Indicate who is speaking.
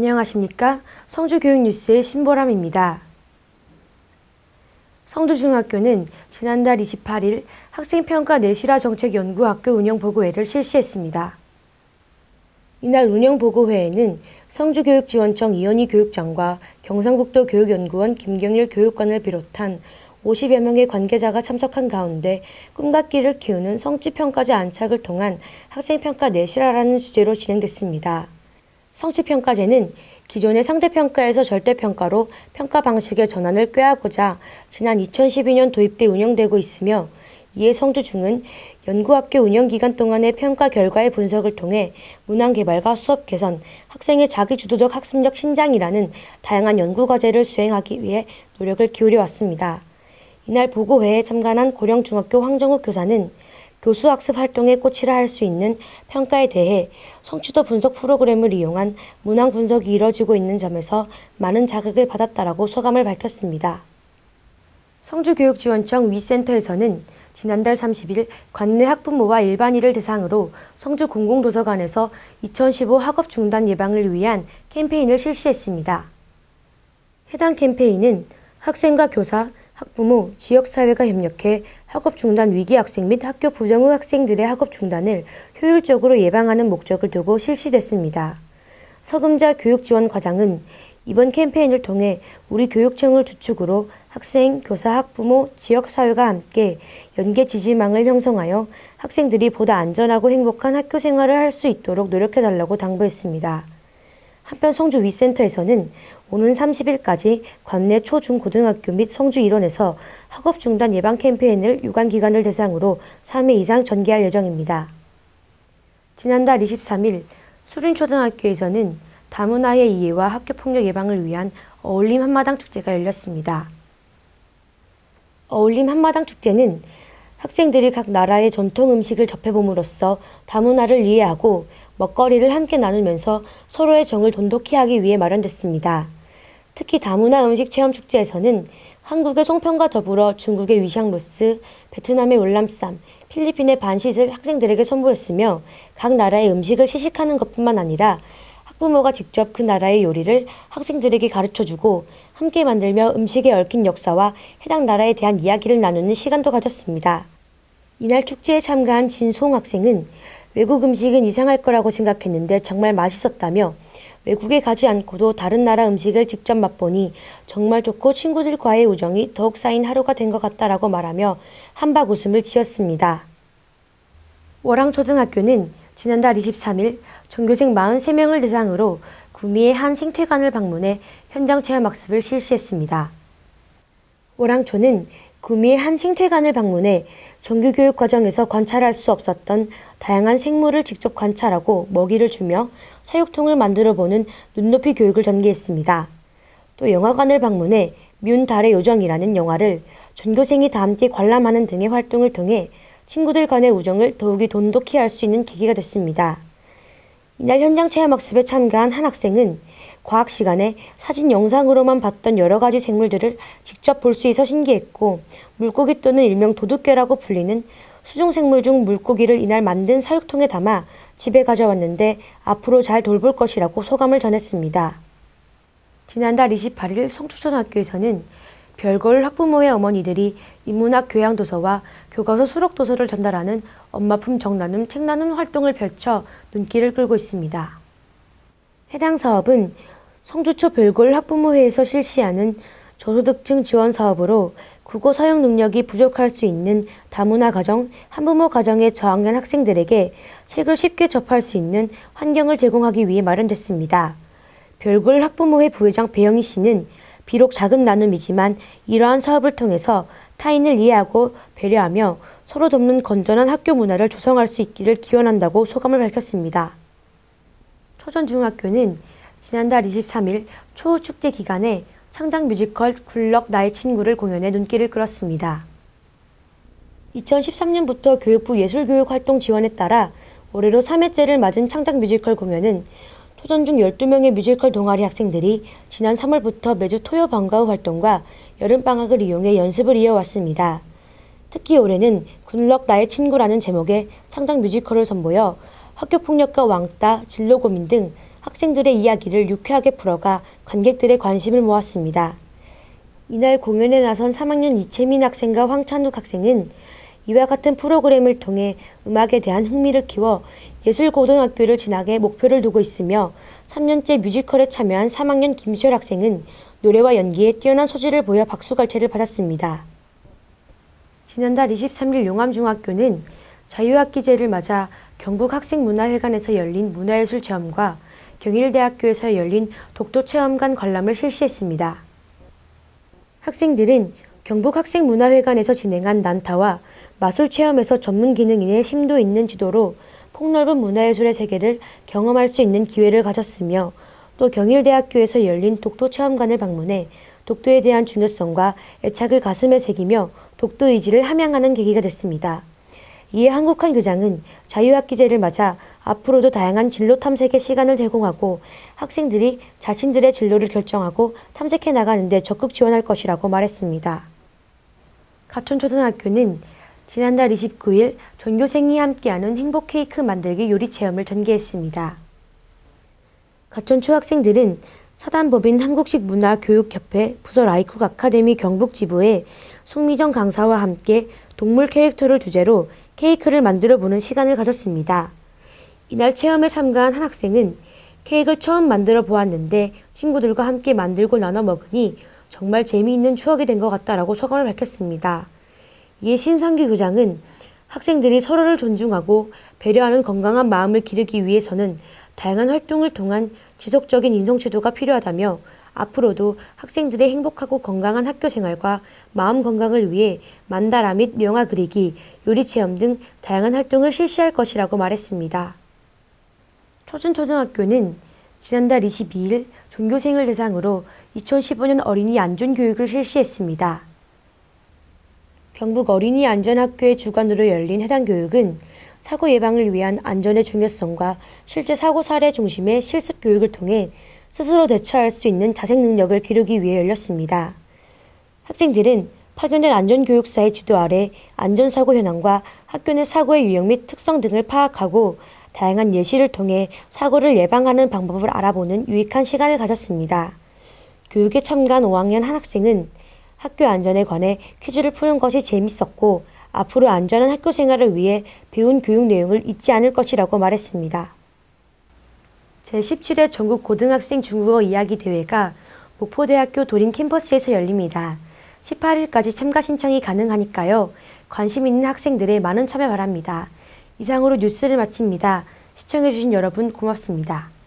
Speaker 1: 안녕하십니까? 성주교육뉴스의 신보람입니다. 성주중학교는 지난달 28일 학생평가 내실화 정책연구학교 운영보고회를 실시했습니다. 이날 운영보고회에는 성주교육지원청 이현희 교육장과 경상북도 교육연구원 김경일 교육관을 비롯한 50여 명의 관계자가 참석한 가운데 꿈과 끼를 키우는 성취평가제 안착을 통한 학생평가 내실화라는 주제로 진행됐습니다. 성취평가제는 기존의 상대평가에서 절대평가로 평가 방식의 전환을 꾀하고자 지난 2012년 도입돼 운영되고 있으며, 이에 성주중은 연구학교 운영기간 동안의 평가 결과의 분석을 통해 문항 개발과 수업 개선, 학생의 자기주도적 학습력 신장이라는 다양한 연구과제를 수행하기 위해 노력을 기울여 왔습니다. 이날 보고회에 참관한 고령중학교 황정욱 교사는 교수학습 활동에 꽃이라 할 수 있는 평가에 대해 성취도 분석 프로그램을 이용한 문항 분석이 이뤄지고 있는 점에서 많은 자극을 받았다라고 소감을 밝혔습니다. 성주교육지원청 위센터에서는 지난달 30일 관내 학부모와 일반인을 대상으로 성주공공도서관에서 2015 학업 중단 예방을 위한 캠페인을 실시했습니다. 해당 캠페인은 학생과 교사, 학부모, 지역사회가 협력해 학업 중단 위기 학생 및 학교 부정 후 학생들의 학업 중단을 효율적으로 예방하는 목적을 두고 실시됐습니다. 서금자 교육지원과장은 이번 캠페인을 통해 우리 교육청을 주축으로 학생, 교사, 학부모, 지역사회가 함께 연계 지지망을 형성하여 학생들이 보다 안전하고 행복한 학교 생활을 할 수 있도록 노력해달라고 당부했습니다. 한편 성주 위센터에서는 오는 30일까지 관내 초, 중, 고등학교 및 성주 일원에서 학업 중단 예방 캠페인을 유관기관을 대상으로 3회 이상 전개할 예정입니다. 지난달 23일 수린초등학교에서는 다문화의 이해와 학교폭력 예방을 위한 어울림 한마당 축제가 열렸습니다. 어울림 한마당 축제는 학생들이 각 나라의 전통 음식을 접해봄으로써 다문화를 이해하고 먹거리를 함께 나누면서 서로의 정을 돈독히 하기 위해 마련됐습니다. 특히 다문화 음식 체험 축제에서는 한국의 송편과 더불어 중국의 위샹로스, 베트남의 월남쌈, 필리핀의 반시즈를 학생들에게 선보였으며, 각 나라의 음식을 시식하는 것뿐만 아니라 학부모가 직접 그 나라의 요리를 학생들에게 가르쳐주고 함께 만들며 음식에 얽힌 역사와 해당 나라에 대한 이야기를 나누는 시간도 가졌습니다. 이날 축제에 참가한 진송 학생은 외국 음식은 이상할 거라고 생각했는데 정말 맛있었다며, 외국에 가지 않고도 다른 나라 음식을 직접 맛보니 정말 좋고 친구들과의 우정이 더욱 쌓인 하루가 된 것 같다라고 말하며 한박 웃음을 지었습니다. 월항초등학교는 지난달 23일 전교생 43명을 대상으로 구미의 한 생태관을 방문해 현장 체험학습을 실시했습니다. 월항초는 구미의 한 생태관을 방문해 정규교육 과정에서 관찰할 수 없었던 다양한 생물을 직접 관찰하고 먹이를 주며 사육통을 만들어보는 눈높이 교육을 전개했습니다. 또 영화관을 방문해 뮨 달의 요정이라는 영화를 전교생이 다 함께 관람하는 등의 활동을 통해 친구들 간의 우정을 더욱이 돈독히 할 수 있는 계기가 됐습니다. 이날 현장 체험학습에 참가한 한 학생은 과학 시간에 사진 영상으로만 봤던 여러 가지 생물들을 직접 볼 수 있어 신기했고, 물고기 또는 일명 도둑개라고 불리는 수중생물 중 물고기를 이날 만든 사육통에 담아 집에 가져왔는데 앞으로 잘 돌볼 것이라고 소감을 전했습니다. 지난달 28일 성주초등학교에서는 별걸 학부모의 어머니들이 인문학 교양도서와 교과서 수록도서를 전달하는 엄마품 정나눔 책나눔 활동을 펼쳐 눈길을 끌고 있습니다. 해당 사업은 성주초 별걸 학부모회에서 실시하는 저소득층 지원 사업으로 국어 사용 능력이 부족할 수 있는 다문화 가정, 한부모 가정의 저학년 학생들에게 책을 쉽게 접할 수 있는 환경을 제공하기 위해 마련됐습니다. 별걸 학부모회 부회장 배영희 씨는 비록 작은 나눔이지만 이러한 사업을 통해서 타인을 이해하고 배려하며 서로 돕는 건전한 학교 문화를 조성할 수 있기를 기원한다고 소감을 밝혔습니다. 초전중학교는 지난달 23일 초축제 기간에 창작 뮤지컬 굴럭 나의 친구를 공연해 눈길을 끌었습니다. 2013년부터 교육부 예술교육활동 지원에 따라 올해로 3회째를 맞은 창작 뮤지컬 공연은 초전중 12명의 뮤지컬 동아리 학생들이 지난 3월부터 매주 토요 방과 후 활동과 여름방학을 이용해 연습을 이어왔습니다. 특히 올해는 굴럭 나의 친구라는 제목의 창작 뮤지컬을 선보여 학교폭력과 왕따, 진로 고민 등 학생들의 이야기를 유쾌하게 풀어가 관객들의 관심을 모았습니다. 이날 공연에 나선 3학년 이채민 학생과 황찬욱 학생은 이와 같은 프로그램을 통해 음악에 대한 흥미를 키워 예술고등학교를 진학에 목표를 두고 있으며 3년째 뮤지컬에 참여한 3학년 김시열 학생은 노래와 연기에 뛰어난 소질을 보여 박수갈채를 받았습니다. 지난달 23일 용암중학교는 자유학기제를 맞아 경북학생문화회관에서 열린 문화예술체험과 경일대학교에서 열린 독도체험관 관람을 실시했습니다. 학생들은 경북학생문화회관에서 진행한 난타와 마술체험에서 전문기능인의 심도 있는 지도로 폭넓은 문화예술의 세계를 경험할 수 있는 기회를 가졌으며 또 경일대학교에서 열린 독도체험관을 방문해 독도에 대한 중요성과 애착을 가슴에 새기며 독도 의지를 함양하는 계기가 됐습니다. 이에 한국한 교장은 자유학기제를 맞아 앞으로도 다양한 진로 탐색의 시간을 제공하고 학생들이 자신들의 진로를 결정하고 탐색해 나가는 데 적극 지원할 것이라고 말했습니다. 가천초등학교는 지난달 29일 전교생이 함께하는 행복 케이크 만들기 요리 체험을 전개했습니다. 가천초 학생들은 사단법인 한국식문화교육협회 부서 라이쿡 아카데미 경북지부의 송미정 강사와 함께 동물 캐릭터를 주제로 케이크를 만들어 보는 시간을 가졌습니다. 이날 체험에 참가한 한 학생은 케이크를 처음 만들어 보았는데 친구들과 함께 만들고 나눠 먹으니 정말 재미있는 추억이 된 것 같다라고 소감을 밝혔습니다. 이에 신상규 교장은 학생들이 서로를 존중하고 배려하는 건강한 마음을 기르기 위해서는 다양한 활동을 통한 지속적인 인성체도가 필요하다며 앞으로도 학생들의 행복하고 건강한 학교 생활과 마음 건강을 위해 만다라 및 명화 그리기, 요리체험 등 다양한 활동을 실시할 것이라고 말했습니다. 초준초등학교는 지난달 22일 전교생을 대상으로 2015년 어린이 안전교육을 실시했습니다. 경북 어린이 안전학교의 주관으로 열린 해당 교육은 사고 예방을 위한 안전의 중요성과 실제 사고 사례 중심의 실습 교육을 통해 스스로 대처할 수 있는 자생 능력을 기르기 위해 열렸습니다. 학생들은 파견된 안전교육사의 지도 아래 안전사고 현황과 학교 내 사고의 유형 및 특성 등을 파악하고 다양한 예시를 통해 사고를 예방하는 방법을 알아보는 유익한 시간을 가졌습니다. 교육에 참가한 5학년 한 학생은 학교 안전에 관해 퀴즈를 푸는 것이 재밌었고 앞으로 안전한 학교 생활을 위해 배운 교육 내용을 잊지 않을 것이라고 말했습니다. 제17회 전국 고등학생 중국어 이야기 대회가 목포대학교 도림 캠퍼스에서 열립니다. 18일까지 참가 신청이 가능하니까요. 관심 있는 학생들의 많은 참여 바랍니다. 이상으로 뉴스를 마칩니다. 시청해주신 여러분 고맙습니다.